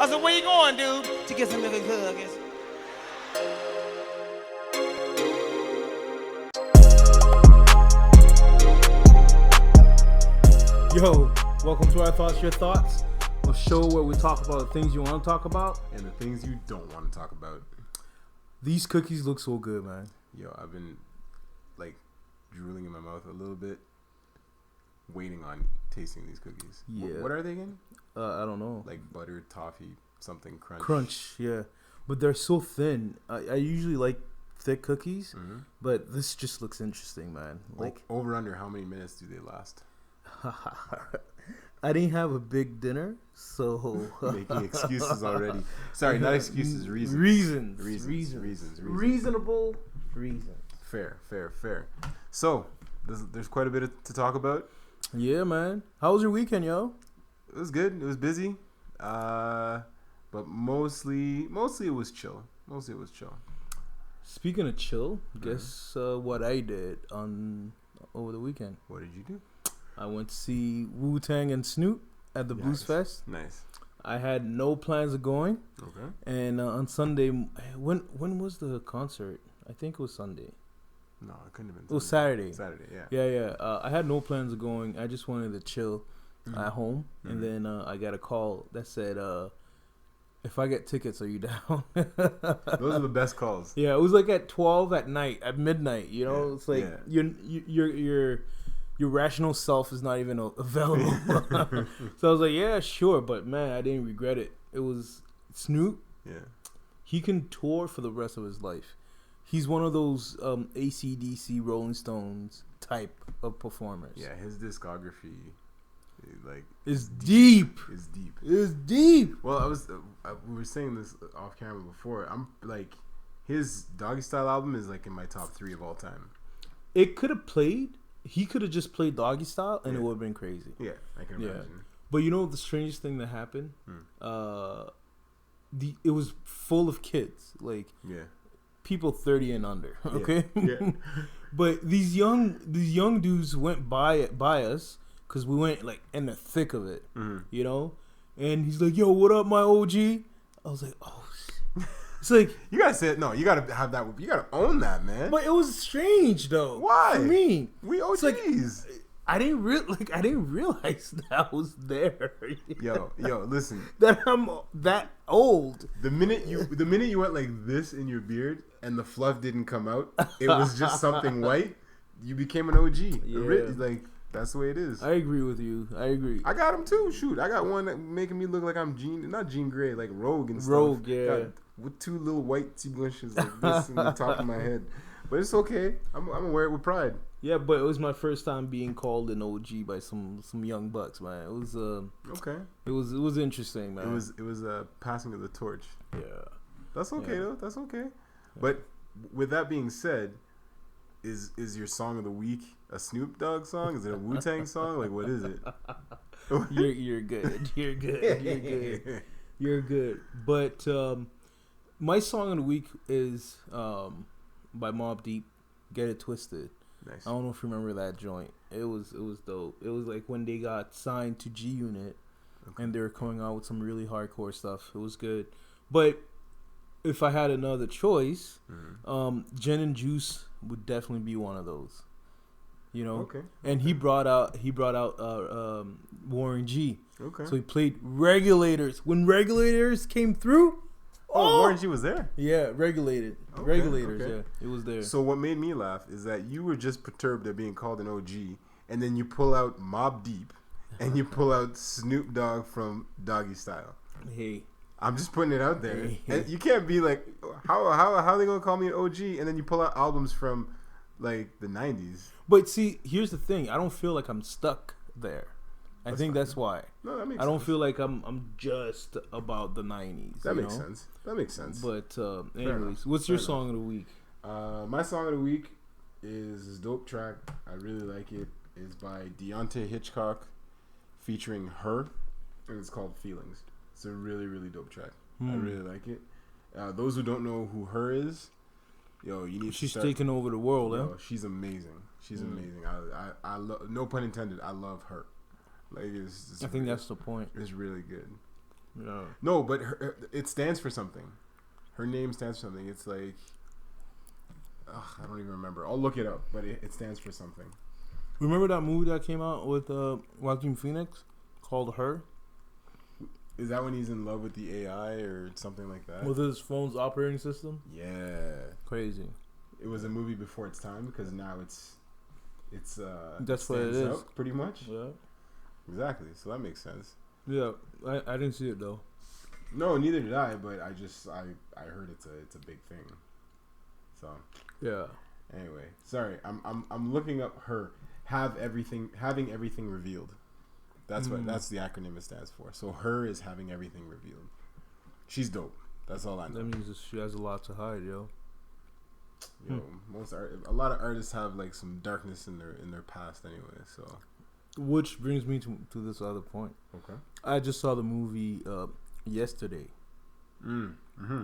I said, where you going, dude? To get some nigga good, I guess. Yo, welcome to Our Thoughts, Your Thoughts, a show where we talk about the things you want to talk about and the things you don't want to talk about. These cookies look so good, man. Yo, I've been like drooling in my mouth a little bit, waiting on tasting these cookies. Yeah. What are they again? I don't know. Like butter, toffee, something crunch. Crunch, yeah. But they're so thin. I usually like thick cookies, but this just looks interesting, man. Like over under, how many minutes do they last? I didn't have a big dinner, so making excuses already. Sorry, not excuses, reasons. Reasons. Reasonable reasons. Fair. So, there's quite a bit to talk about. Yeah, man. How was your weekend, yo? It was good. It was busy, but mostly it was chill. Speaking of chill, guess what I did over the weekend? What did you do? I went to see Wu-Tang and Snoop at the Blues Fest. Nice. I had no plans of going. Okay. And on Sunday, when was the concert? I think it was Sunday. No, it couldn't have been Sunday. It was Saturday. Saturday, yeah. Yeah. I had no plans of going. I just wanted to chill at home. And then I got a call that said, if I get tickets, are you down? Those are the best calls. Yeah, it was like at 12 at night, at midnight. You know, Yeah, it's like your rational self is not even available. So I was like, yeah, sure. But man, I didn't regret it. It was Snoop. Yeah. He can tour for the rest of his life. He's one of those AC/DC Rolling Stones type of performers. Yeah, his discography, is deep. It's deep. Well, we were saying this off camera before. I'm like, his Doggy Style album is like in my top 3 of all time. It could have played. He could have just played Doggy Style, and it would have been crazy. Yeah, I can imagine. But you know the strangest thing that happened? It was full of kids, like people 30 and under. Okay, yeah. But these young dudes went by us because we went like in the thick of it, you know. And he's like, "Yo, what up, my OG?" I was like, "Oh shit." It's like you gotta say it. No, you gotta have that. You gotta own that, man. But it was strange though. Why? For me, we OGs. Like, I didn't realize that I was there. Yo, listen. That I'm that old. The minute you went like this in your beard and the fluff didn't come out, it was just something white. You became an OG. Yeah. Like that's the way it is. I agree with you. I agree. I got him too. Shoot, I got one that making me look like I'm not Jean Grey, like Rogue and stuff. Rogue, yeah. Got with 2 little white T-bushes like this in the top of my head. But it's okay. I'm gonna wear it with pride. Yeah, but it was my first time being called an OG by some young bucks, man. It was okay. It was interesting, man. It was a passing of the torch. Yeah. That's okay though. That's okay. Yeah. But with that being said, is your song of the week a Snoop Dogg song? Is it a Wu-Tang song? Like what is it? You're good. You're good. But my song of the week is by Mobb Deep, Get It Twisted. Nice. I don't know if you remember that joint. It was dope. It was like when they got signed to G Unit, and they were coming out with some really hardcore stuff. It was good. But if I had another choice, Gin and Juice would definitely be one of those. You know. Okay. And he brought out Warren G. Okay. So he played Regulators. When Regulators came through. Oh, Warren G was there. Yeah, Regulators. Yeah, it was there. So what made me laugh is that you were just perturbed at being called an OG, and then you pull out Mobb Deep, and you pull out Snoop Dogg from Doggy Style. Hey, I'm just putting it out there. And you can't be like, how are they gonna call me an OG? And then you pull out albums from like the '90s. But see, here's the thing. I don't feel like I'm stuck there. I think that's why. No, that makes sense. I don't feel like I'm just about the 90s. That makes sense. That makes sense. But anyways, what's your song of the week? My song of the week is this dope track. I really like it. It's by Deontay Hitchcock featuring Her, and it's called Feelings. It's a really, really dope track. I really like it. Those who don't know who Her is, yo, you need. She's taking over the world, yo, she's amazing. She's amazing. I love. No pun intended. I love Her. Like I think that's the point. It's really good. No. No, but it stands for something. Her name stands for something. It's like, I don't even remember. I'll look it up, but it stands for something. Remember that movie that came out with Joaquin Phoenix called Her? Is that when he's in love with the AI or something like that? With his phone's operating system? Yeah. Crazy. It was a movie before its time because now it's that's what it is. up, pretty much. Yeah. Exactly. So that makes sense. Yeah. I didn't see it though. No, neither did I. But I heard it's a big thing. So yeah. Anyway, sorry. I'm looking up Her. Having everything revealed. That's that's the acronym it stands for. So Her is having everything revealed. She's dope. That's all I know. That means that she has a lot to hide, yo. Yo, a lot of artists have like some darkness in their past anyway. So, which brings me to this other point. Okay. I just saw the movie yesterday. Mm-hmm.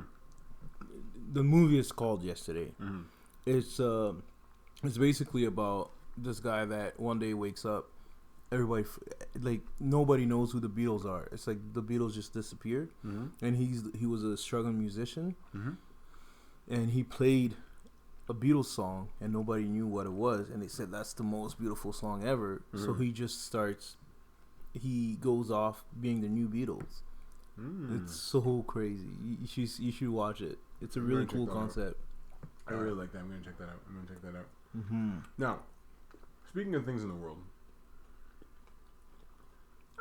The movie is called Yesterday. Mm-hmm. It's basically about this guy that one day wakes up. Everybody, like, nobody knows who the Beatles are. It's like the Beatles just disappeared, and he was a struggling musician, and he played a Beatles song, and nobody knew what it was, and they said that's the most beautiful song ever. So he goes off being the new Beatles. It's so crazy. You should watch it. It's a really cool concept. I really like that. I'm gonna check that out. Now, speaking of things in the world,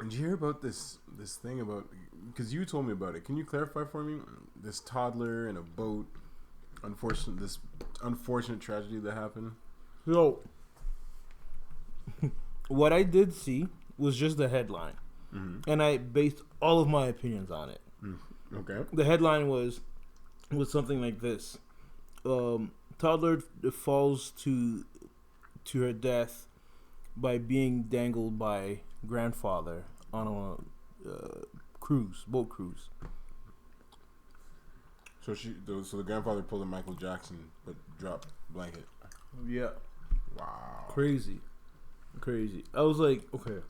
did you hear about this thing about? Because you told me about it. Can you clarify for me? This toddler in a boat. This unfortunate tragedy that happened. So, what I did see was just the headline, and I based all of my opinions on it. Okay. The headline was something like this: toddler falls to her death by being dangled by grandfather on a boat cruise. So the grandfather pulled a Michael Jackson, but dropped blanket. Yeah. Wow. Crazy. I was like, okay,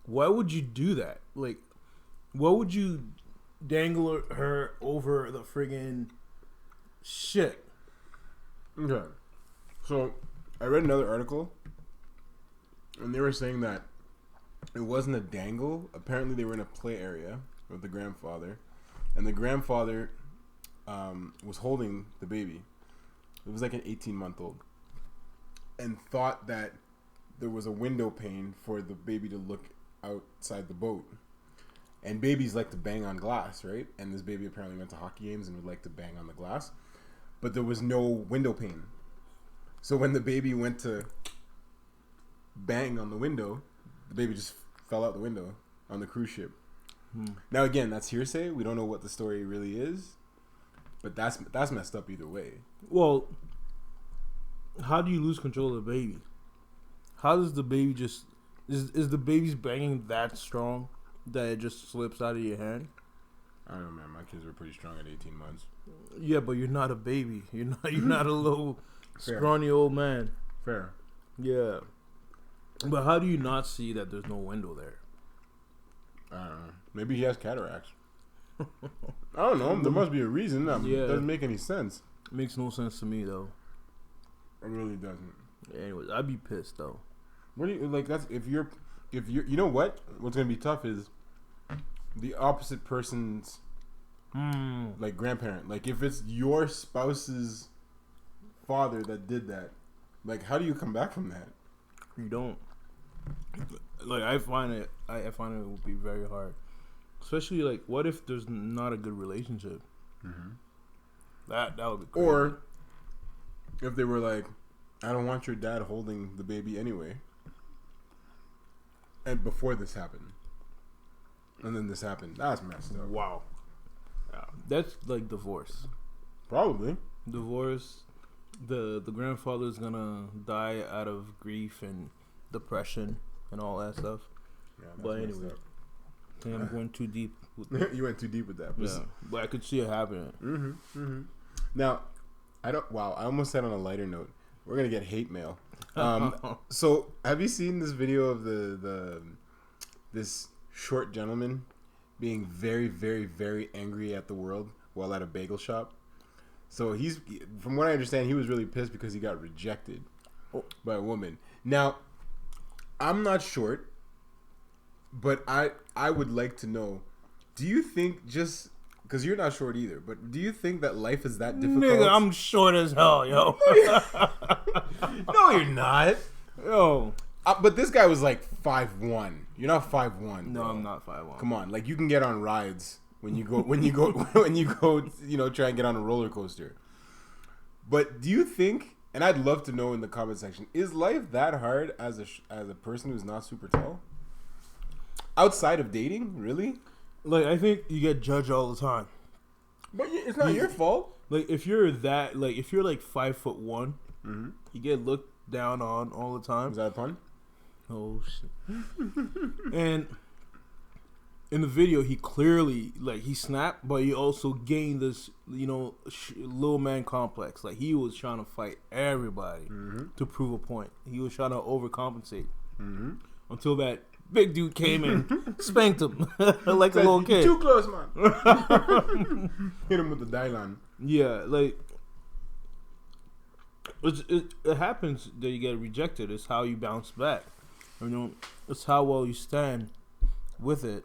why would you do that? Like, what would you dangle her over the friggin' shit? Okay. So I read another article, and they were saying that it wasn't a dangle. Apparently, they were in a play area with the grandfather, and the grandfather was holding the baby. It was like an 18-month-old, and thought that there was a window pane for the baby to look outside the boat. And babies like to bang on glass, right? And this baby apparently went to hockey games and would like to bang on the glass, but there was no window pane. So when the baby went to bang on the window, the baby just fell out the window on the cruise ship. Now again, that's hearsay. We don't know what the story really is, but that's messed up either way. Well, how do you lose control of the baby? How does the baby just is the baby's banging that strong that it just slips out of your hand? I don't know, man. My kids were pretty strong at 18 months. Yeah, but you're not a baby. You're not a little scrawny old man. Fair. Yeah. But how do you not see that there's no window there? I don't know. Maybe he has cataracts. I don't know. There must be a reason. It doesn't make any sense. Makes no sense to me though. It really doesn't. Anyways, I'd be pissed though. What do you like? That's if you're you know what? What's gonna be tough is the opposite person's like grandparent. Like if it's your spouse's father that did that, like how do you come back from that? You don't. Like I find it would be very hard, especially like what if there's not a good relationship? That would be crazy. Or if they were like, I don't want your dad holding the baby anyway, and before this happened, and then this happened, that's messed up. Wow. Yeah. That's like divorce. Probably Divorce. The grandfather's gonna die out of grief and depression and all that stuff. Yeah, but anyway, I think I'm going too deep. You went too deep with that. Yeah, but I could see it happening. Now, I almost said on a lighter note, we're gonna get hate mail. So, have you seen this video of this short gentleman being very, very, very angry at the world while at a bagel shop. So from what I understand, he was really pissed because he got rejected by a woman. Now, I'm not short, but I would like to know, do you think just... Because you're not short either, but do you think that life is that difficult? Nigga, I'm short as hell, yo. No, you're not. Yo. But this guy was like 5'1". You're not 5'1". No, bro. I'm not 5'1". Come on, like you can get on rides when you go try and get on a roller coaster. But do you think? And I'd love to know in the comment section: is life that hard as a person who's not super tall? Outside of dating, really? Like, I think you get judged all the time. But it's not your fault. Like, if you're like 5'1", Mm-hmm. you get looked down on all the time. Is that a pun? Oh shit! And in the video, he clearly he snapped, but he also gained this little man complex. Like, he was trying to fight everybody to prove a point. He was trying to overcompensate until that big dude came in, spanked him like a little kid. Too close, man. Hit him with the Dylan. Yeah, like it happens that you get rejected. It's how you bounce back. It's how well you stand with it.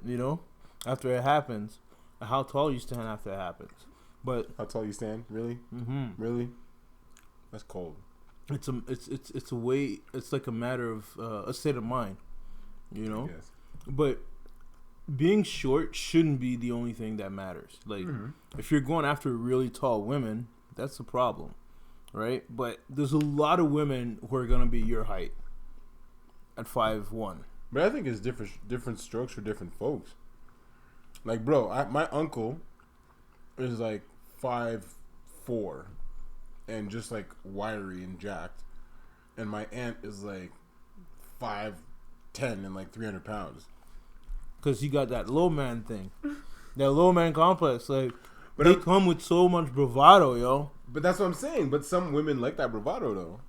After it happens, and how tall you stand after it happens. But how tall you stand? Really? Really? That's cold. It's a way. It's like a matter of a state of mind. Yes. But being short shouldn't be the only thing that matters. Like, if you're going after really tall women, that's a problem, right? But there's a lot of women who are gonna be your height at 5'1". But I think it's different strokes for different folks. Like, bro, my uncle is like 5'4", and just like wiry and jacked, and my aunt is like 5'10" and like 300 pounds. Cause you got that low man thing, that low man complex. Like, but they come with so much bravado, yo. But that's what I'm saying. But some women like that bravado, though.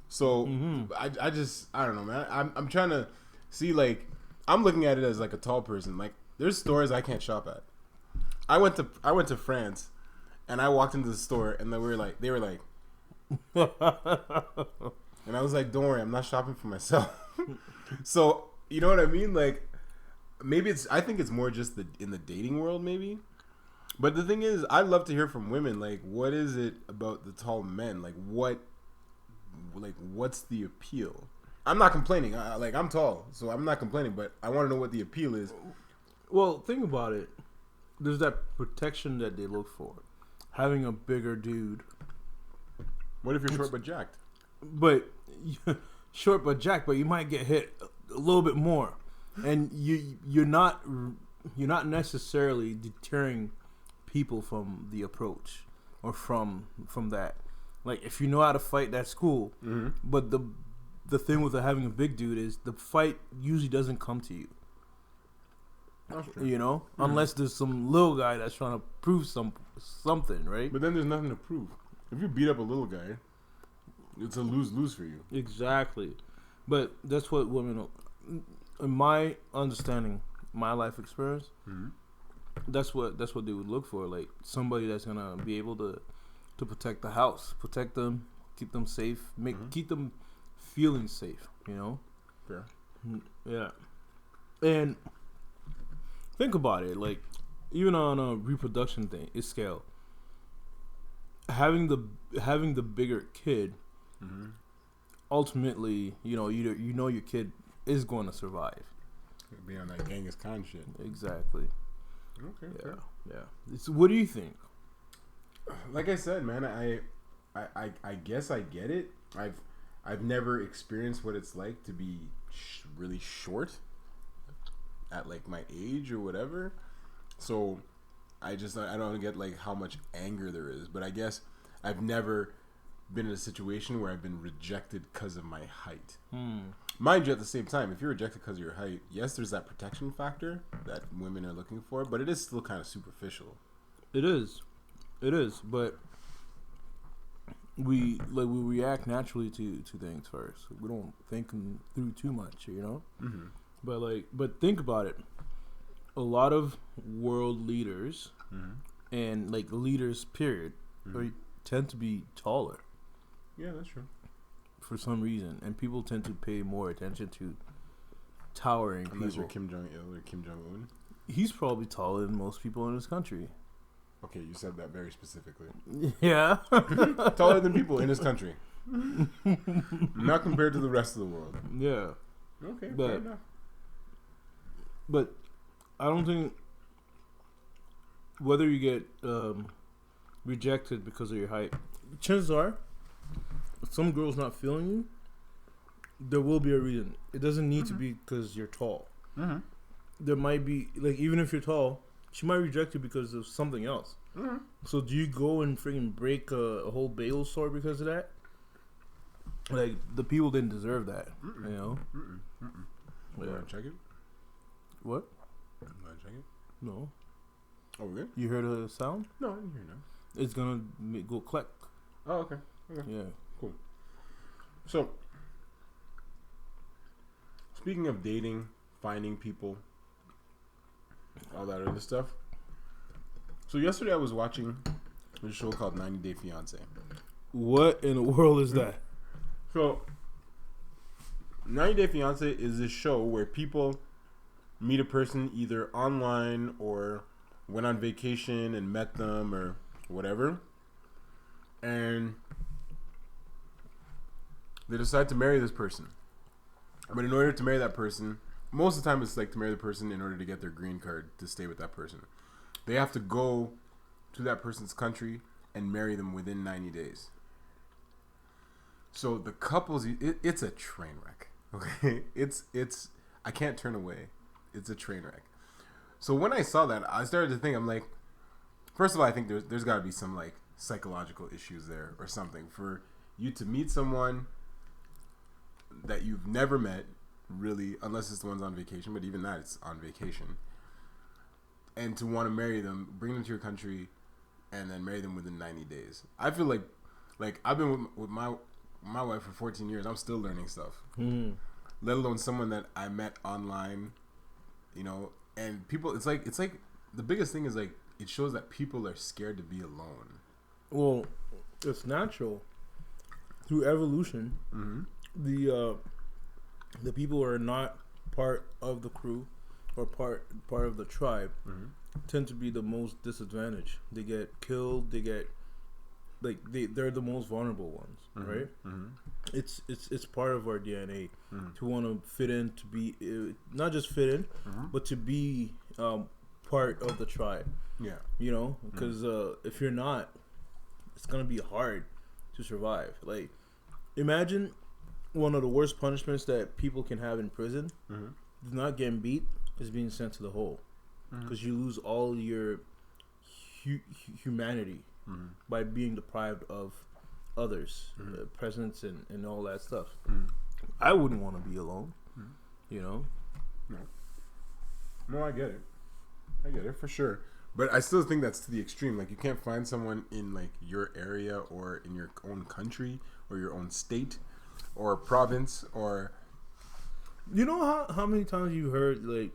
So I don't know, man. I'm trying to see, like, I'm looking at it as like a tall person. Like, there's stores I can't shop at. I went to France, and I walked into the store, and they were like, and I was like, don't worry, I'm not shopping for myself. So you know what I mean? Like, maybe I think it's more just in the dating world, maybe. But the thing is, I'd love to hear from women. Like, what is it about the tall men? Like, what's the appeal? I'm not complaining. I'm tall, so I'm not complaining. But I want to know what the appeal is. Well, think about it. There's that protection that they look for. Having a bigger dude. What if you're short but jacked? But short but jacked, but you might get hit a little bit more, and you're not necessarily deterring people from the approach or from that. Like, if you know how to fight, that's cool. But the thing with having a big dude is the fight usually doesn't come to you. That's true. Unless there's some little guy that's trying to prove something, right? But then there's nothing to prove. If you beat up a little guy, it's a lose-lose for you. Exactly. But that's what women, in my understanding, my life experience, that's what they would look for. Like, somebody that's gonna be able to protect the house, protect them, keep them safe, keep them feeling safe. Fair. Yeah. And think about it. Like, even on a reproduction scale, having the bigger kid, ultimately, your kid is going to survive. Be on that Genghis Khan shit. Exactly. Okay. Yeah. Fair. Yeah. What do you think? Like I said, man, I guess I get it. I've never experienced what it's like to be really short at like my age or whatever. So I don't get like how much anger there is. But I guess I've never been in a situation where I've been rejected because of my height. Mind you, at the same time, if you're rejected because of your height, yes, there's that protection factor that women are looking for, but it is still kind of superficial. It is, but we react naturally to things first. We don't think through too much, But think about it. a lot of world leaders Mm-hmm. and like leaders, period, tend to be taller Yeah, that's true. for some reason, and people tend to pay more attention to towering Unless you're people. Kim Jong Il or Kim Jong Un. He's probably taller than most people in his country. Okay, you said that very specifically. Yeah. Taller than people in his country. Not compared to the rest of the world. Yeah. Okay, But- fair enough. But I don't think whether you get rejected because of your height, chances are, if some girl's not feeling you, there will be a reason. It doesn't need to be because you're tall. Mm-hmm. There might be, like, even if you're tall, she might reject you because of something else. Mm-hmm. So do you go and freaking break a whole bagel store because of that? Like, the people didn't deserve that, you know? You Yeah. want to check it? What? You want to check it? No. Oh, we're good? You heard a sound? No, I didn't hear no. It's gonna go click. Oh, okay. Yeah. So, speaking of dating, finding people, all that other stuff. So yesterday I was watching a show called 90 Day Fiancé. What in the world is that? So, 90 Day Fiancé is this show where people meet a person either online or went on vacation and met them or whatever. And they decide to marry this person. But in order to marry that person, most of the time it's like to marry the person in order to get their green card to stay with that person. They have to go to that person's country and marry them within 90 days. So the couples, it's a train wreck. Okay, it's I can't turn away. It's a train wreck. So when I saw that, I started to think, I'm like, first of all, I think there's got to be some like psychological issues there or something for you to meet someone that you've never met, really, unless it's the one's on vacation. But even that, it's on vacation, and to want to marry them, bring them to your country, and then marry them within 90 days. I feel like I've been with my wife for 14 years. I'm still learning stuff. Let alone someone that I met online, you know. And people, it's like the biggest thing is like it shows that people are scared to be alone. Well, it's natural. Through evolution, the people who are not part of the crew or part of the tribe tend to be the most disadvantaged. They get killed. They get they're the most vulnerable ones, right? It's part of our DNA to want to fit in, to be not just fit in, but to be part of the tribe. Yeah, you know, because if you're not, it's gonna be hard to survive. Like, imagine one of the worst punishments that people can have in prison is not getting beat, is being sent to the hole, because you lose all your humanity by being deprived of others, presence, and all that stuff. I wouldn't want to be alone, you know. No, I get it for sure. But I still think that's to the extreme. Like, you can't find someone in like your area or in your own country or your own state or province or. You know how many times you heard like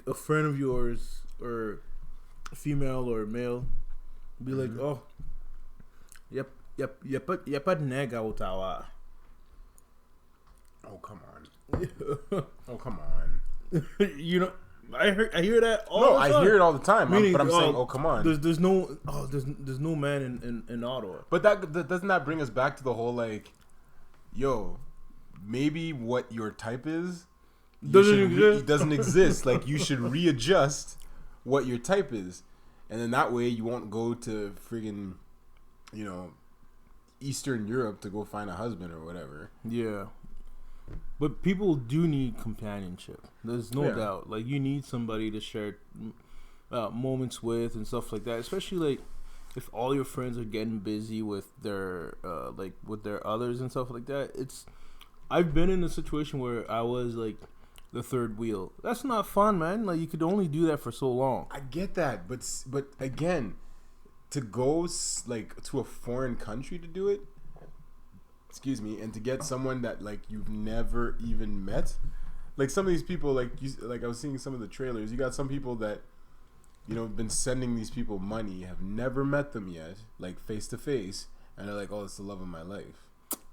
a friend of yours or female or male be like, oh, yep, nega utawa. Oh, come on. Oh, come on. You know, I hear that all the time. I hear it all the time. Meaning, but I'm saying, oh, come on. There's no man in Ottawa. But that doesn't that bring us back to the whole like, yo, maybe what your type is doesn't exist. Like, you should readjust what your type is, and then that way you won't go to friggin', you know, Eastern Europe to go find a husband or whatever. Yeah. But people do need companionship. There's no doubt. Like, you need somebody to share moments with and stuff like that. Especially like if all your friends are getting busy with their with their others and stuff like that. I've been in a situation where I was like the third wheel. That's not fun, man. Like, you could only do that for so long. I get that, but again, to go like to a foreign country to do it. Excuse me, and to get someone that like you've never even met, Like some of these people, like I was seeing some of the trailers. You got some people that, been sending these people money, have never met them yet, like face to face, and they're like, "Oh, it's the love of my life."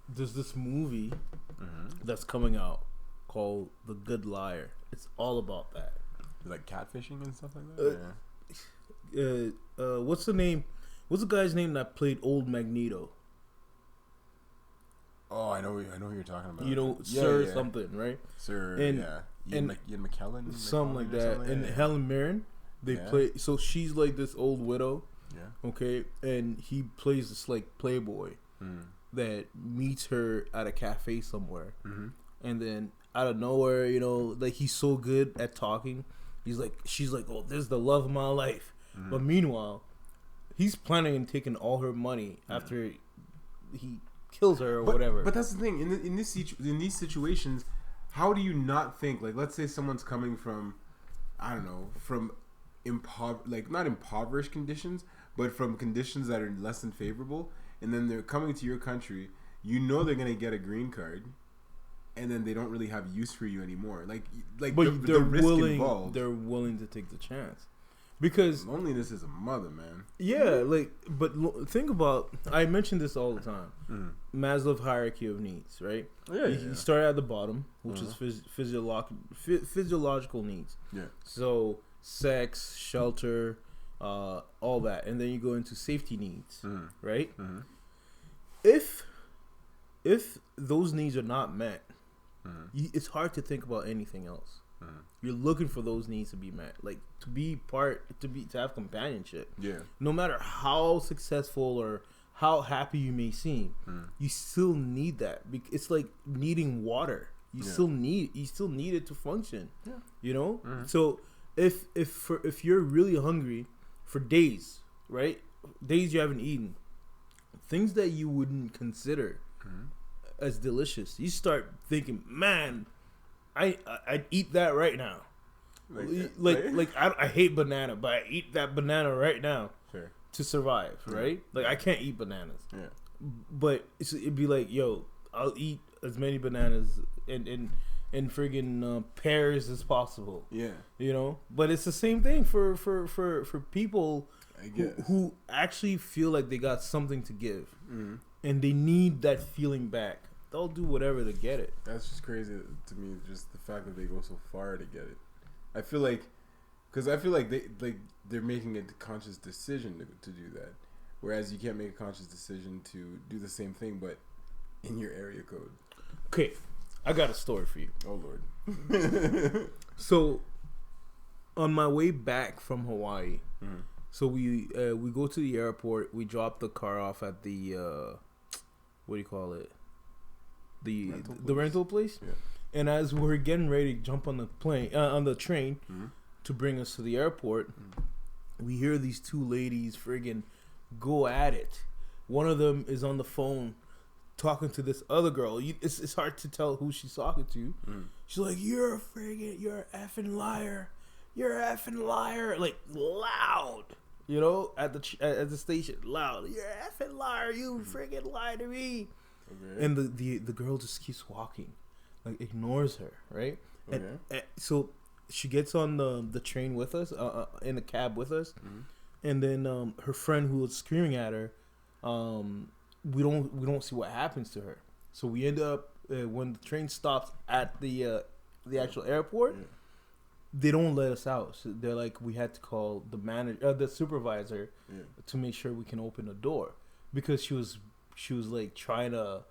There's this movie that's coming out called The Good Liar. It's all about that. Like catfishing and stuff like that. What's the name? What's the guy's name that played Old Magneto? Oh, I know who you're talking about. Sir something, right? Sir, Ian McKellen, something like that. And Helen Mirren, they play. So she's like this old widow. Yeah. Okay, and he plays this like playboy that meets her at a cafe somewhere, and then out of nowhere, like he's so good at talking. She's like, oh, this is the love of my life. But meanwhile, he's planning on taking all her money after he kills her or whatever. But that's the thing. In these situations, how do you not think, like, let's say someone's coming from, I don't know, from not impoverished conditions, but from conditions that are less than favorable, and then they're coming to your country, they're going to get a green card, and then they don't really have use for you anymore. Like but the risk involved. They're willing to take the chance. Because loneliness is a mother, man. Yeah, but think about, I mention this all the time. Maslow's hierarchy of needs, right? Yeah, you start at the bottom, which is physiological needs. Yeah. So sex, shelter, all that, and then you go into safety needs, right? If those needs are not met, it's hard to think about anything else. You're looking for those needs to be met, like to have companionship. Yeah. No matter how successful or how happy you may seem, you still need that. It's like needing water. You still need it to function. Yeah. So if you're really hungry for days, right? Days you haven't eaten, things that you wouldn't consider as delicious, you start thinking, man, I'd eat that right now. I hate banana, but I eat that banana right now to survive, right? Like I can't eat bananas. Yeah. But it'd be like, yo, I'll eat as many bananas and friggin' pears as possible. Yeah. But it's the same thing for people who actually feel like they got something to give, and they need that feeling back. They'll do whatever to get it. That's just crazy to me. Just the fact that they go so far to get it. I feel like they're making a conscious decision to do that, whereas you can't make a conscious decision to do the same thing, but in your area code. Okay, I got a story for you. Oh Lord. So, on my way back from Hawaii, so we go to the airport. We drop the car off at the what do you call it? The rental place. Yeah. And as we're getting ready to jump on the plane, on the train, to bring us to the airport, we hear these two ladies friggin' go at it. One of them is on the phone talking to this other girl. It's hard to tell who she's talking to. She's like, "You're an effing liar. You're an effing liar," like loud. At the station, loud. "You're an effing liar. You friggin' lied to me." Okay. And the girl just keeps walking, like ignores her, right? Okay. And so she gets on the train with us, in the cab with us, and then her friend who was screaming at her, we don't see what happens to her. So we end up when the train stops at the actual airport, they don't let us out. So they're like, we had to call the manager, the supervisor, to make sure we can open the door, because she was like trying to,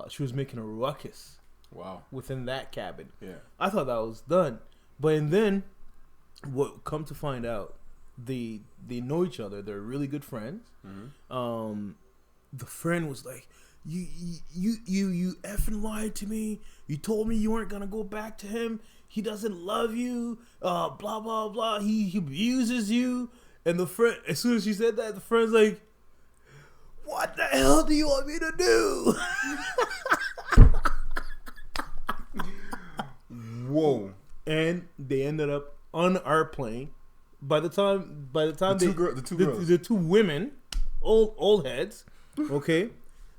she was making a ruckus. Wow. Within that cabin. Yeah. I thought that was done. But then, come to find out, they know each other. They're really good friends. The friend was like, you effing lied to me. You told me you weren't going to go back to him. He doesn't love you. Blah, blah, blah. He abuses you. And the friend, as soon as she said that, the friend's like, "What the hell do you want me to do?" Whoa! And they ended up on our plane. By the time the two women, old heads, okay.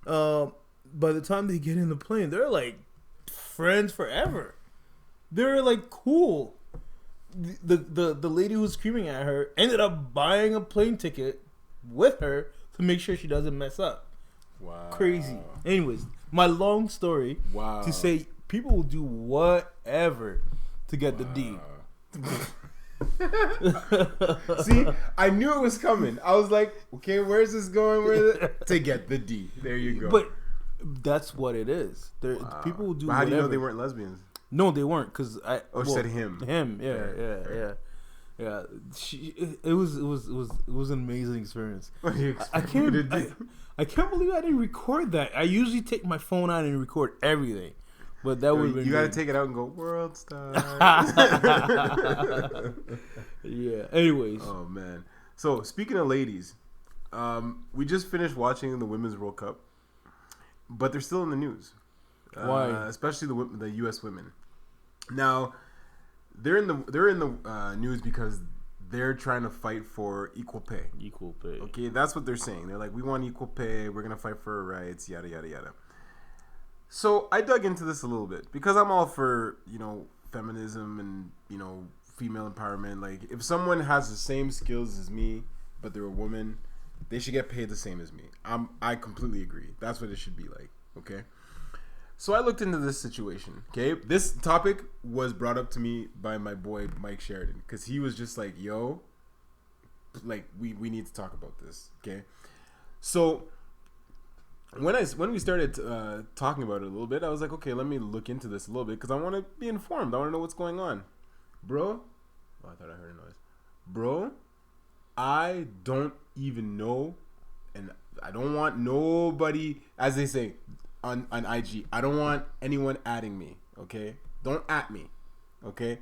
By the time they get in the plane, they're like friends forever. They're like cool. The lady who was screaming at her ended up buying a plane ticket with her to make sure she doesn't mess up. Wow. Crazy. Anyways, my long story to say people will do whatever to get the D. See, I knew it was coming. I was like, okay, where's this going? Where is it? To get the D. There you go. But that's what it is. People will do. But how whatever. do you know they weren't lesbians? No, they weren't. Cause she said him. Him. Yeah. It was an amazing experience. I can't believe I didn't record that. I usually take my phone out and record everything. But that would have been. You got to take it out and go, World Star. Yeah. Anyways. Oh, man. So, speaking of ladies, we just finished watching the Women's World Cup, but they're still in the news. Why? Especially the U.S. women. Now, they're in the news because they're trying to fight for equal pay. Equal pay. Okay, that's what they're saying. They're like, we want equal pay. We're gonna fight for our rights. Yada yada yada. So I dug into this a little bit because I'm all for, feminism and, female empowerment. Like, if someone has the same skills as me, but they're a woman, they should get paid the same as me. I completely agree. That's what it should be like. Okay. So I looked into this situation. Okay. This topic was brought up to me by my boy Mike Sheridan because he was just like, yo, like we need to talk about this. Okay. So when we started talking about it a little bit, I was like, okay, let me look into this a little bit because I want to be informed. I want to know what's going on, bro. Oh, I thought I heard a noise, bro. I don't even know, and I don't want nobody, as they say on IG. I don't want anyone adding me. Okay, don't at me. Okay,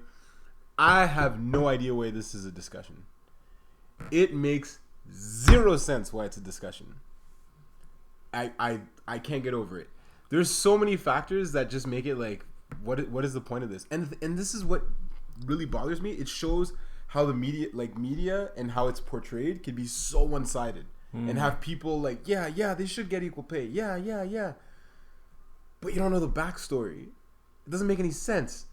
I have no idea why this is a discussion. It makes zero sense why it's a discussion. I can't get over it. There's so many factors that just make it like, what is the point of this? And this is what really bothers me. It shows how the media and how it's portrayed can be so one-sided and have people like, yeah, they should get equal pay. Yeah. But you don't know the backstory. It doesn't make any sense.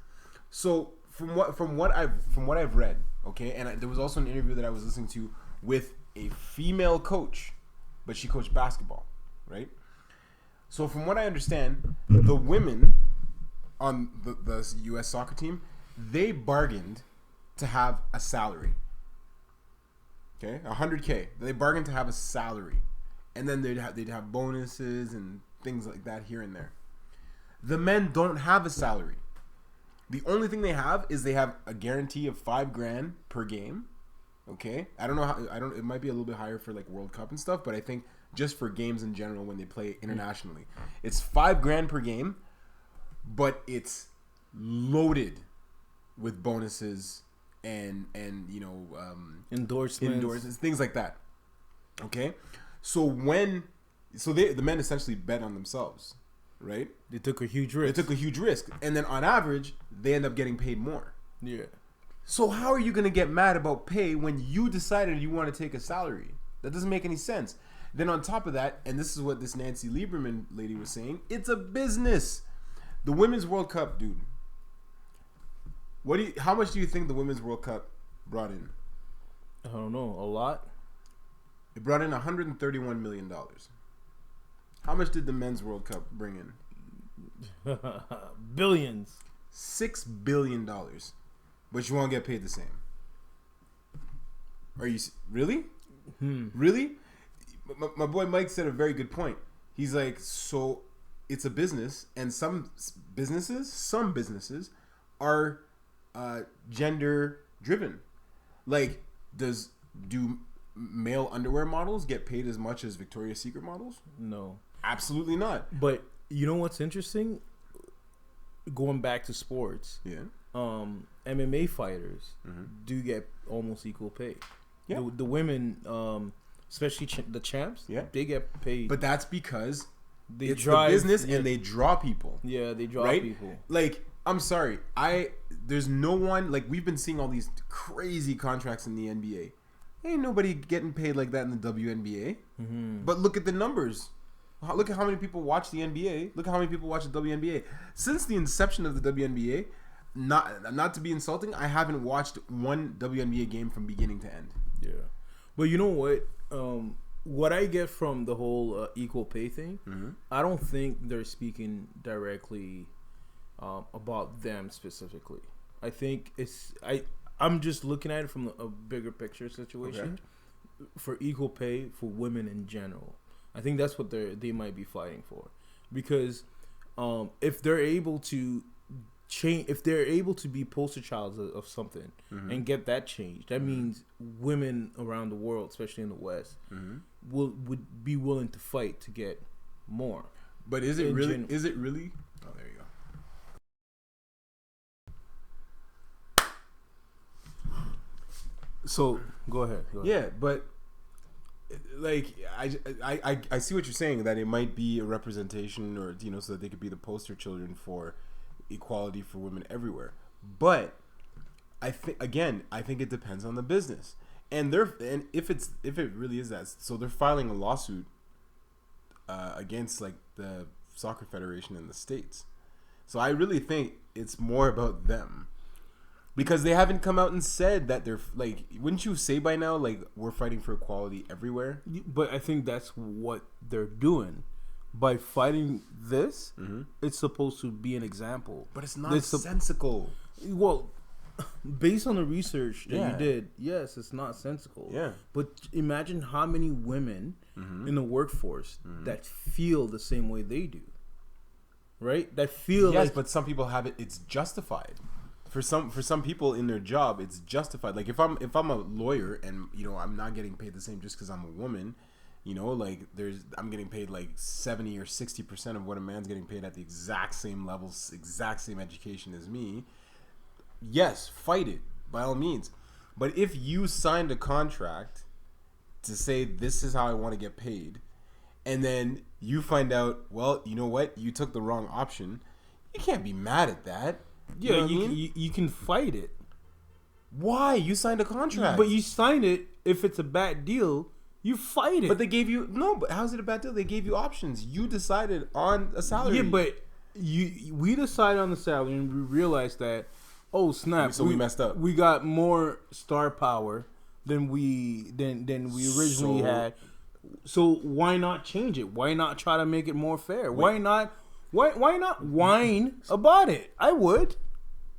So from what I've read, okay, and there was also an interview that I was listening to with a female coach, but she coached basketball. Right? So from what I understand, the women on the U.S. soccer team, they bargained to have a salary. Okay? $100K. They bargained to have a salary. And then they'd have bonuses and things like that here and there. The men don't have a salary. The only thing they have is they have a guarantee of $5,000 per game. Okay? I don't know it might be a little bit higher for like World Cup and stuff, but I think just for games in general when they play internationally, it's $5,000 per game, but it's loaded with bonuses and endorsements, things like that. Okay, so the men essentially bet on themselves, right? They took a huge risk. And then on average, they end up getting paid more. Yeah. So how are you going to get mad about pay when you decided you want to take a salary? That doesn't make any sense. Then on top of that, and this is what this Nancy Lieberman lady was saying, it's a business. The Women's World Cup, dude. How much do you think the Women's World Cup brought in? I don't know. A lot? It brought in $131 million. How much did the Men's World Cup bring in? Billions. $6 billion. But you won't get paid the same. Are you... Really? Really? My boy Mike said a very good point. He's like, so it's a business, and some businesses are gender driven. Like, do male underwear models get paid as much as Victoria's Secret models? No, absolutely not. But you know what's interesting? Going back to sports, MMA fighters do get almost equal pay. Yeah, the women. Especially the champs, they get paid. But that's because it's the business and they draw people. Yeah, they draw people. Like, I'm sorry, there's no one, like, we've been seeing all these crazy contracts in the NBA. Ain't nobody getting paid like that in the WNBA. But look at the numbers. Look at how many people watch the NBA. Look at how many people watch the WNBA. Since the inception of the WNBA, not to be insulting, I haven't watched one WNBA game from beginning to end. Yeah, but you know what? What I get from the whole equal pay thing, I don't think they're speaking directly about them specifically. I think I'm just looking at it from a bigger picture situation for equal pay for women in general. I think that's what they might be fighting for, because if they're able to change, if they're able to be poster child of something and get that changed, that means women around the world, especially in the West, would be willing to fight to get more. But is it really? Is it really? Oh, there you go. So go ahead. Yeah, but like I see what you're saying, that it might be a representation, or so that they could be the poster children for equality for women everywhere. But I think it depends on the business, and if it really is that, so they're filing a lawsuit against like the soccer federation in the States. So I really think it's more about them, because they haven't come out and said that they're like, wouldn't you say by now, like, we're fighting for equality everywhere? But I think that's what they're doing. By fighting this, it's supposed to be an example. But it's nonsensical. Well, based on the research that you did, yes, it's not sensical. Yeah. But imagine how many women in the workforce that feel the same way they do. Right? That feel yes, like... but some people have it. It's justified. For some people in their job, it's justified. Like if I'm a lawyer and I'm not getting paid the same just because I'm a woman. Like I'm getting paid like 70 or 60% of what a man's getting paid at the exact same levels, exact same education as me. Yes, fight it by all means. But if you signed a contract to say this is how I want to get paid, and then you find out, well, you know what, you took the wrong option, you can't be mad at that. Yeah, you can fight it. Why? You signed a contract. But you signed it. If it's a bad deal, you fight it. But they gave you... No, but how's it a bad deal? They gave you options. You decided on a salary. Yeah, but we decided on the salary, and we realized that, oh, snap. So we messed up. We got more star power than we originally had. So why not change it? Why not try to make it more fair? Why not whine about it? I would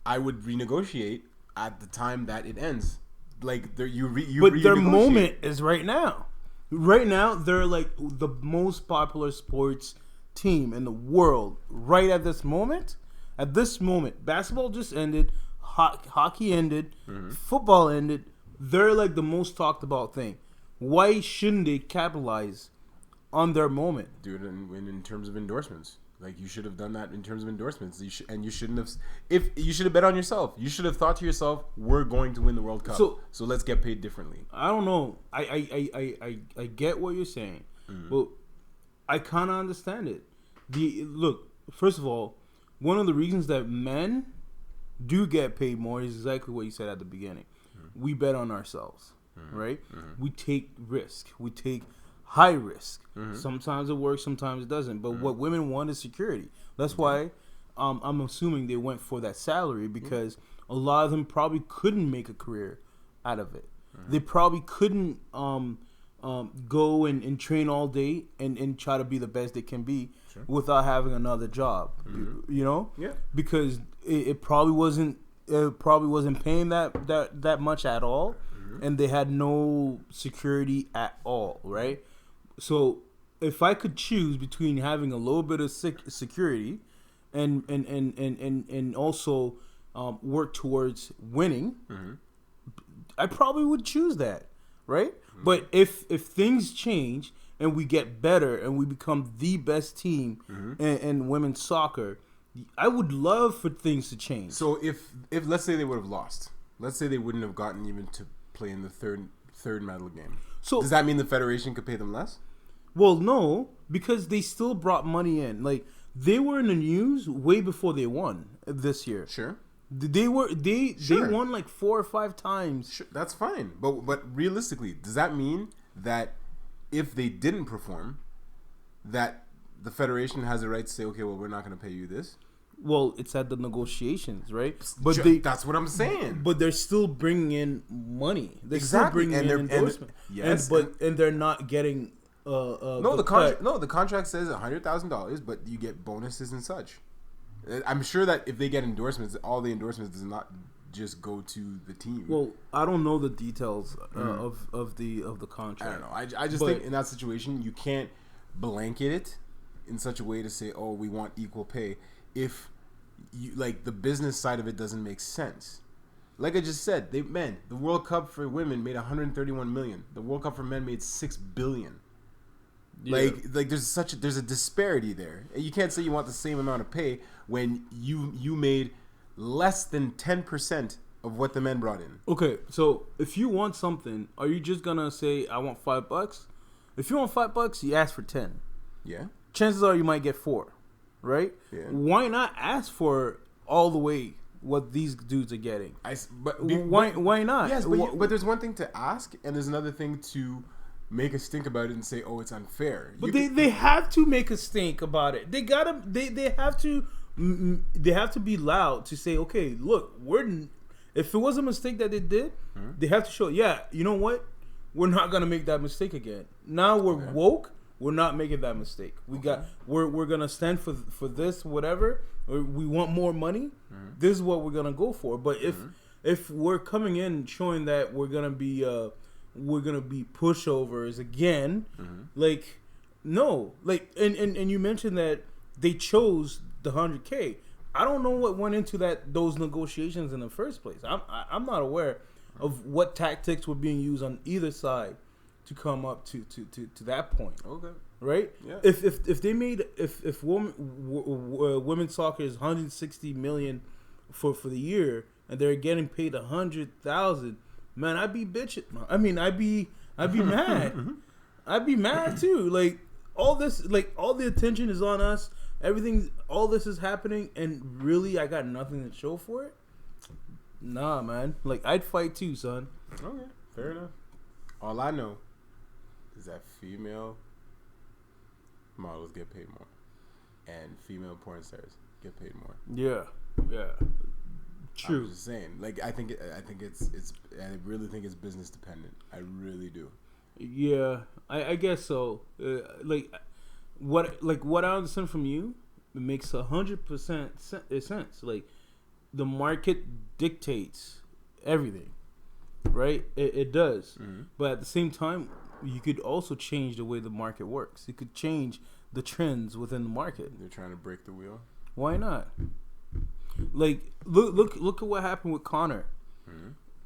renegotiate at the time that it ends. Like their moment is right now. Right now, they're like the most popular sports team in the world. Right at this moment, basketball just ended, hockey ended, football ended. They're like the most talked about thing. Why shouldn't they capitalize on their moment? Dude, in terms of endorsements. Like, you should have done that in terms of endorsements. You shouldn't have. If you should have bet on yourself, you should have thought to yourself, "We're going to win the World Cup, so let's get paid differently." I don't know. I get what you're saying, but I kind of understand it. Look, first of all, one of the reasons that men do get paid more is exactly what you said at the beginning. We bet on ourselves, right? We take risk. We take high risk. Sometimes it works, sometimes it doesn't. But what women want is security. That's why I'm assuming they went for that salary, because a lot of them probably couldn't make a career out of it. They probably couldn't go and train all day and try to be the best they can be without having another job. Yeah. Because it probably wasn't paying that much at all, and they had no security at all, right? So if I could choose between having a little bit of security and also work towards winning, I probably would choose that, right? But if things change and we get better and we become the best team in women's soccer, I would love for things to change. So if let's say they would have lost, let's say they wouldn't have gotten even to play in the third medal game. So does that mean the federation could pay them less? Well, no, because they still brought money in. Like, they were in the news way before they won this year. Sure. They won like 4 or 5 times. Sure, that's fine. But realistically, does that mean that if they didn't perform, that the federation has the right to say, okay, well, we're not going to pay you this? Well, it's at the negotiations, right? That's what I'm saying. But they're still bringing in money. They're Exactly. still bringing in endorsement. And they're not getting. The contract says $100,000, but you get bonuses and such. I'm sure that if they get endorsements, all the endorsements does not just go to the team. Well, I don't know the details of the contract. I don't know. I just think in that situation you can't blanket it in such a way to say, oh, we want equal pay, if you like the business side of it doesn't make sense. Like I just said, the World Cup for women made 131 million. The World Cup for men made 6 billion. Yeah. Like there's a disparity there. You can't say you want the same amount of pay when you made less than 10% of what the men brought in. Okay, so if you want something, are you just gonna say I want $5? If you want $5, you ask for 10. Yeah. Chances are you might get 4, right? Yeah. Why not ask for all the way what these dudes are getting? Why not? Yes, but there's one thing to ask, and there's another thing to make a stink about it and say, "Oh, it's unfair." But they have to make a stink about it. They have to be loud to say, "Okay, look, if it was a mistake that they did, they have to show, yeah, you know what? We're not gonna make that mistake again. Now we're woke. We're not making that mistake. We're gonna stand for this, whatever. Or we want more money. This is what we're gonna go for. But if we're coming in showing that we're gonna be pushovers again, like no, like and you mentioned that they chose the 100K. I don't know what went into those negotiations in the first place. I'm not aware of what tactics were being used on either side to come up to that point. Okay. Right? Yeah. If they made if women's soccer is 160 million for the year and they're getting paid 100,000, man, I'd be bitching. I mean, I'd be mad. I'd be mad too. Like all this, like all the attention is on us. All this is happening, and really, I got nothing to show for it. Nah, man. Like I'd fight too, son. Okay, fair enough. All I know is that female models get paid more, and female porn stars get paid more. Yeah. True. I'm just saying. Like I really think it's business dependent. I really do. Yeah, I guess so. What I understand from you, it makes 100% sense. Like the market dictates everything, right? It does. But at the same time, you could also change the way the market works. You could change the trends within the market. They're trying to break the wheel. Why not? Like look at what happened with Conor.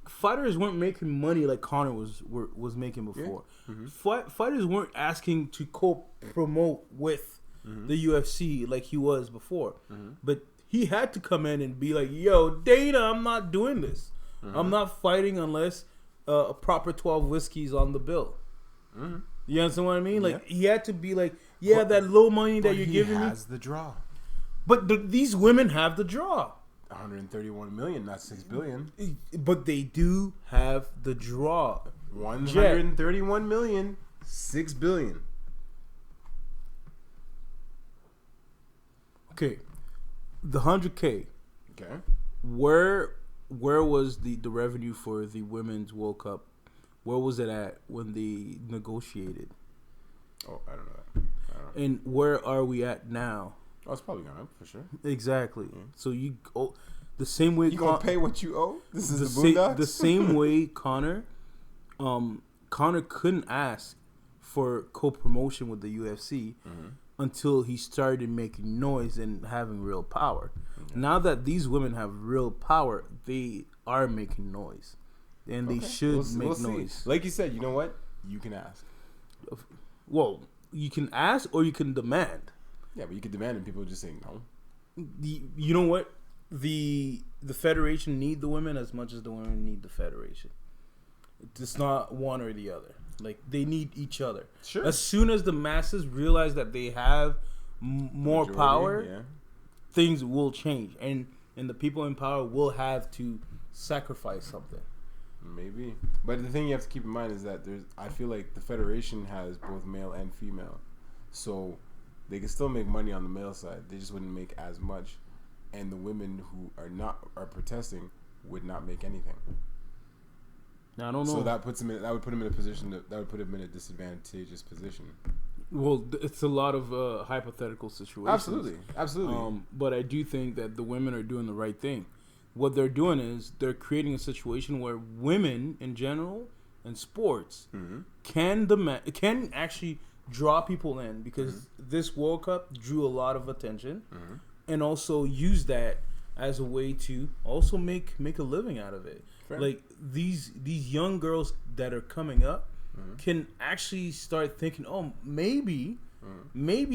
Fighters weren't making money like Conor was making before. Yeah. Fighters weren't asking to co-promote with the UFC like he was before. But he had to come in and be like, "Yo, Dana, I'm not doing this. I'm not fighting unless a proper 12 whiskeys on the bill." You understand what I mean? Like he had to be like, that low money that you're giving me. He has the draw. But these women have the draw. 131 million, not 6 billion. But they do have the draw. 131 million, 6 billion. Okay. The 100K. Okay. Where was the revenue for the Women's World Cup? Where was it at when they negotiated? Oh, I don't know that. And where are we at now? Oh, it's probably gone up for sure. Exactly. So the same way you gonna pay what you owe. This is the Boondocks. The same way Conor couldn't ask for co-promotion with the UFC until he started making noise and having real power. Now that these women have real power, they are making noise, and they should make noise. See. Like you said, you know what? You can ask. Well, you can ask or you can demand. Yeah, but you can demand and people just say no. You know what? The federation need the women as much as the women need the federation. It's not one or the other. Like they need each other. Sure. As soon as the masses realize that they have more power, things will change, and the people in power will have to sacrifice something. Maybe, but the thing you have to keep in mind is that I feel like the federation has both male and female, so they can still make money on the male side. They just wouldn't make as much. and the women who are protesting would not make anything. Now, I don't know. So that would put him in a position that would put him in a disadvantageous position. Well, it's a lot of hypothetical situations. Absolutely. But I do think that the women are doing the right thing. What they're doing is they're creating a situation where women in general in sports can actually draw people in, because this World Cup drew a lot of attention, and also use that as a way to also make a living out of it. Fair. Like these young girls that are coming up can actually start thinking, oh, maybe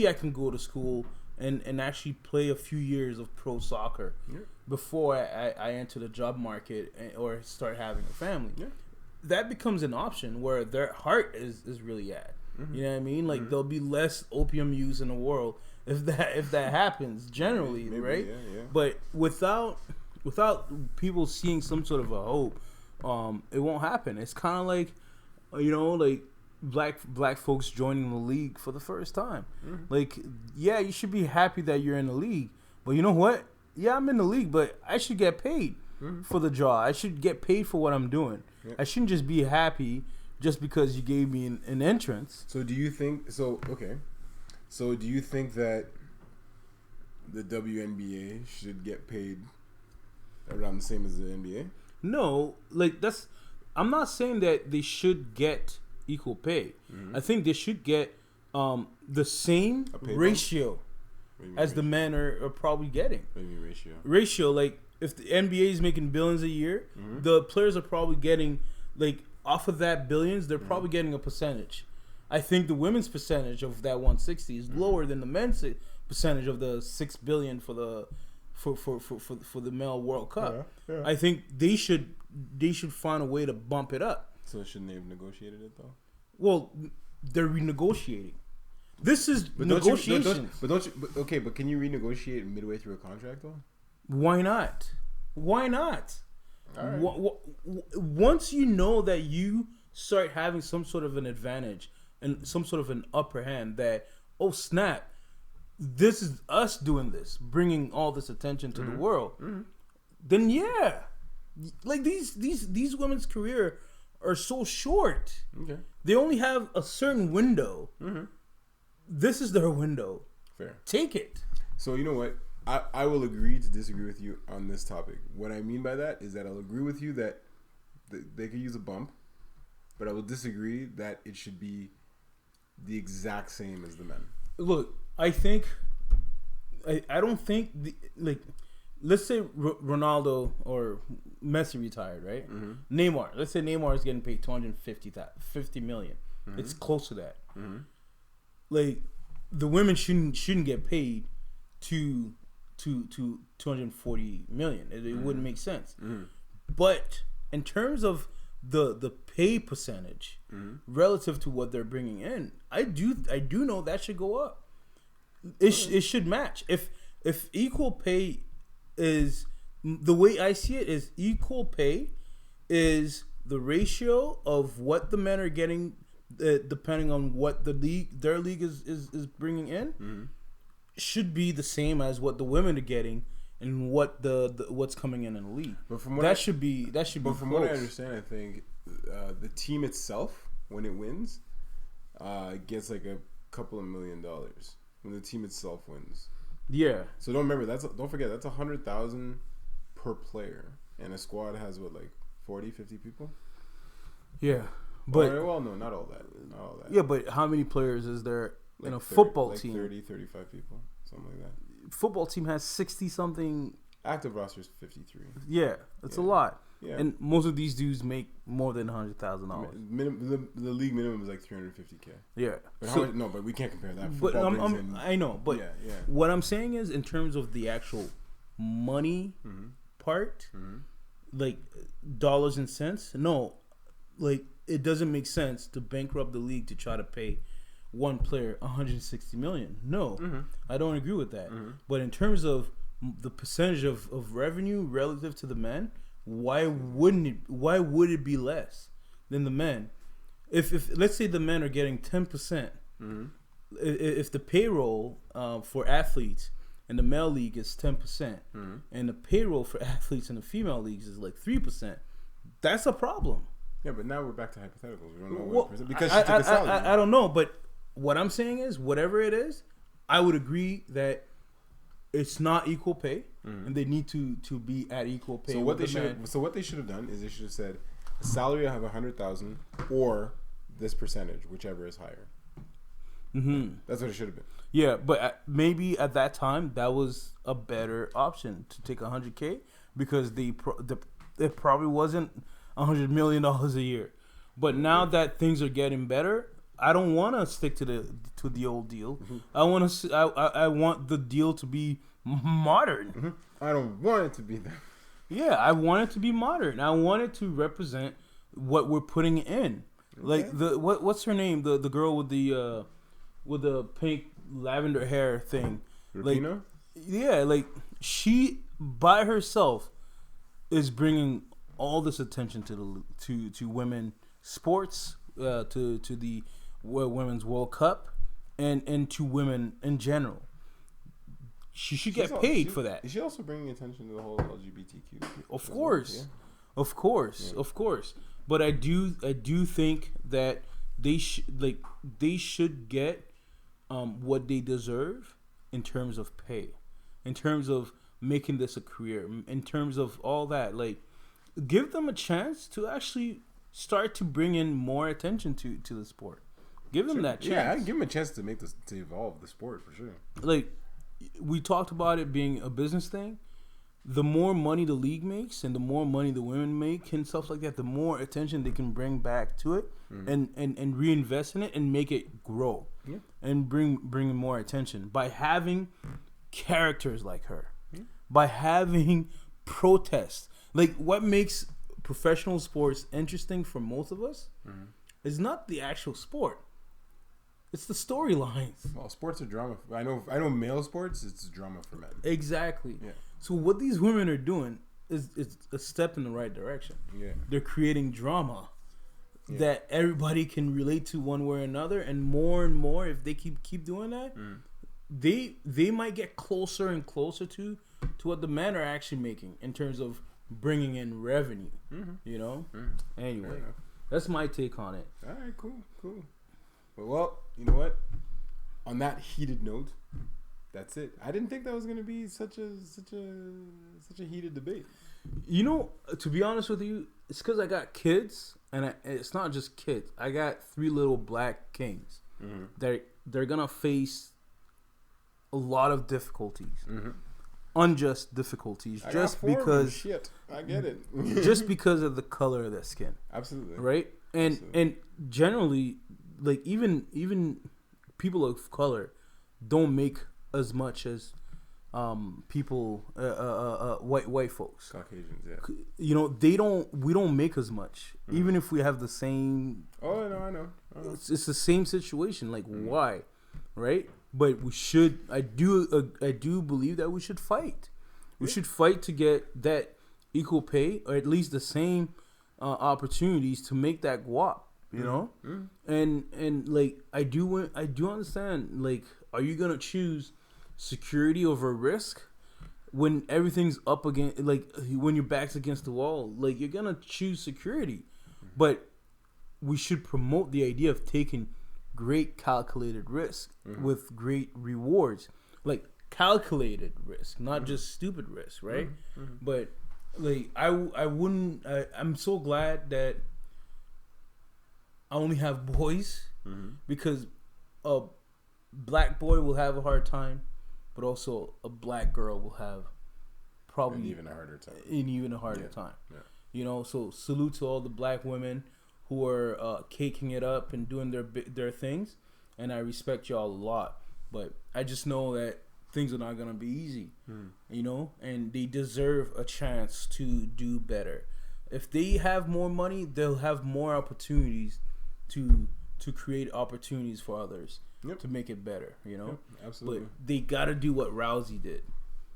I can go to school and actually play a few years of pro soccer before I enter the job market or start having a family. Yeah. That becomes an option where their heart is really at. You know what I mean? Like there'll be less opium use in the world if that happens generally, maybe, right? Yeah. But without people seeing some sort of a hope, it won't happen. It's kind of like, like black folks joining the league for the first time. Like, yeah, you should be happy that you're in the league, but you know what? Yeah, I'm in the league, but I should get paid for the draw. I should get paid for what I'm doing. Yep. I shouldn't just be happy just because you gave me an entrance. So do you think so? Okay. So do you think that the WNBA should get paid around the same as the NBA? No, I'm not saying that they should get equal pay. I think they should get the same ratio as the men are probably getting. What do you mean ratio? Like if the NBA is making billions a year, the players are probably getting, like, off of that billions, they're probably getting a percentage. I think the women's percentage of that 160 is lower than the men's percentage of the $6 billion for the male World Cup. Yeah. I think they should find a way to bump it up. So shouldn't they have negotiated it though? Well, they're renegotiating. This is negotiations. But can you renegotiate midway through a contract though? Why not? All right. Once you know that you start having some sort of an advantage and some sort of an upper hand, that, oh snap, this is us doing this, bringing all this attention to the world, then yeah, like these women's career are so short. Okay. They only have a certain window. This is their window. Fair. Take it. So you know what? I will agree to disagree with you on this topic. What I mean by that is that I'll agree with you that they could use a bump, but I will disagree that it should be the exact same as the men. Look, I don't think let's say Ronaldo or Messi retired, right? Neymar. Let's say Neymar is getting paid $250 million. It's close to that. Like, the women shouldn't get paid to $240 million. It wouldn't make sense. But in terms of the pay percentage relative to what they're bringing in, I do know that should go up. It should match. If equal pay is, the way I see it, is equal pay is the ratio of what the men are getting, depending on what their league is bringing in, should be the same as what the women are getting and what what's coming in the league. But from what that should be. But from what I understand, I think the team itself, when it wins, gets like a couple of $1 million when the team itself wins. Yeah. So don't forget that's $100,000 per player, and a squad has what, like 40, 50 people. Yeah, but well, no, not all that. Yeah, but how many players is there in a football team? 30, 35 people, something like that. Football team has 60 something. Active roster is 53. Yeah, it's a lot. Yeah. And most of these dudes make more than $100,000. The league minimum is like $350K. Yeah. But but we can't compare that. But I know. But what I'm saying is, in terms of the actual money part, like dollars and cents, no, like it doesn't make sense to bankrupt the league to try to pay one player $160 million. No, I don't agree with that. But in terms of the percentage of revenue relative to the men, why would it be less than the men? If let's say the men are getting 10%, if the payroll for athletes in the male league is 10%, and the payroll for athletes in the female leagues is like 3%. That's a problem. Yeah, but now we're back to hypotheticals. We don't know Well, what percent because she took a salary. I don't know, but what I'm saying is, whatever it is, I would agree that it's not equal pay, and they need to be at equal pay. So what they should have done is they should have said a salary of 100,000 or this percentage, whichever is higher. That's what it should have been. Yeah, but maybe at that time that was a better option to take 100K because it probably wasn't $100 million a year. But now that things are getting better, I don't want to stick to the old deal. I want the deal to be modern. I don't want it to be that. Yeah, I want it to be modern. I want it to represent what we're putting in. Okay. Like what's her name? The girl with the pink lavender hair thing. Rapinoe? Like, yeah, like she by herself is bringing all this attention to women sports, to the Women's World Cup, and to women in general. She should get paid for that. Is she also bringing attention to the whole LGBTQ? Of course, of course. But I do think that they should get what they deserve in terms of pay, in terms of making this a career, in terms of all that. Like, give them a chance to actually start to bring in more attention to the sport. Give them that chance. Yeah, I'd give them a chance to evolve the sport for sure. Like, we talked about it being a business thing. The more money the league makes and the more money the women make and stuff like that, the more attention they can bring back to it and reinvest in it and make it grow and bring more attention by having characters like her, by having protests. Like, what makes professional sports interesting for most of us is not the actual sport. It's the storylines. Well, sports are drama. I know male sports, it's drama for men. Exactly. Yeah. So what these women are doing is a step in the right direction. Yeah. They're creating drama that everybody can relate to one way or another, and more if they keep doing that, they might get closer and closer to what the men are actually making in terms of bringing in revenue. You know. Anyway, that's my take on it. All right, cool. Well, you know what? On that heated note, that's it. I didn't think that was gonna be such a heated debate. You know, to be honest with you, it's because I got kids, and it's not just kids. I got 3 little black kings. They're gonna face a lot of difficulties, unjust difficulties, just because. Shit, I get it. Just because of the color of their skin. Absolutely. Right, and generally, like even people of color don't make as much as people white folks. Caucasians, yeah. You know, we don't make as much, even if we have the same. Oh no, I know. It's the same situation. Like, why, right? But we should. I do believe that we should fight. We should fight to get that equal pay, or at least the same opportunities to make that go up. You know, and like I do understand. Like, are you gonna choose security over risk when everything's up against, like, when your back's against the wall? Like, you're gonna choose security, but we should promote the idea of taking great calculated risk with great rewards, like calculated risk, not just stupid risk, right? But like, I'm so glad that I only have boys, because a black boy will have a hard time, but also a black girl will have probably even a harder time. Yeah. You know, so salute to all the black women who are caking it up and doing their things, and I respect y'all a lot. But I just know that things are not gonna be easy, you know, and they deserve a chance to do better. If they have more money, they'll have more opportunities to create opportunities for others to make it better, you know. Absolutely. But they gotta do what Rousey did.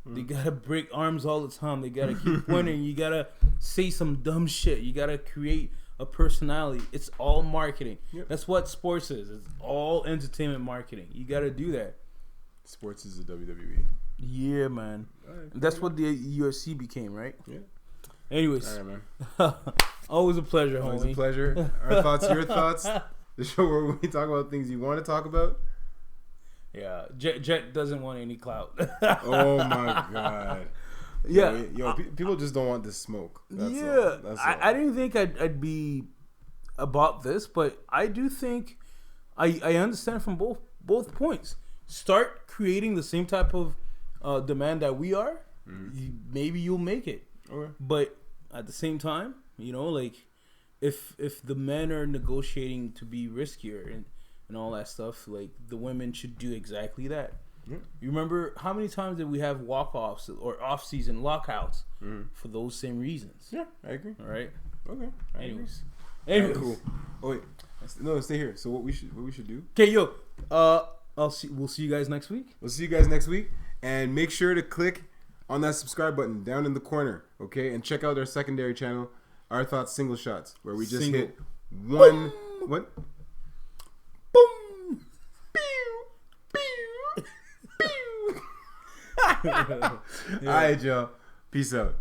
They gotta break arms all the time. They gotta keep winning. You gotta say some dumb shit. You gotta create a personality. It's all marketing. That's what sports is. It's all entertainment marketing. You gotta do that. Sports is the WWE. Yeah, man. Right, That's what the UFC became, right? Yeah. Anyways, All right, man. always a pleasure, homie. Always a pleasure. Our thoughts, your thoughts. The show where we talk about things you want to talk about. Yeah, Jet doesn't want any clout. Oh my god. Yeah, people just don't want this smoke. That's yeah. all. That's all. I didn't think I'd be about this, but I do think I understand from both points. Start creating the same type of demand that we are. Maybe you'll make it. Okay. But at the same time, like if the men are negotiating to be riskier and all that stuff, like the women should do exactly that. Yeah. You remember how many times did we have walk-offs or off-season lockouts for those same reasons? Yeah, I agree. All right. Okay. Anyways, cool. Oh wait, no, stay here. So what we should do? Okay, yo. We'll see you guys next week. We'll see you guys next week, and make sure to click on that subscribe button down in the corner, okay? And check out our secondary channel, Our Thoughts Single Shots, where we just hit one. Boom. What? Boom. Pew. Pew. Pew. All right, y'all. Peace out.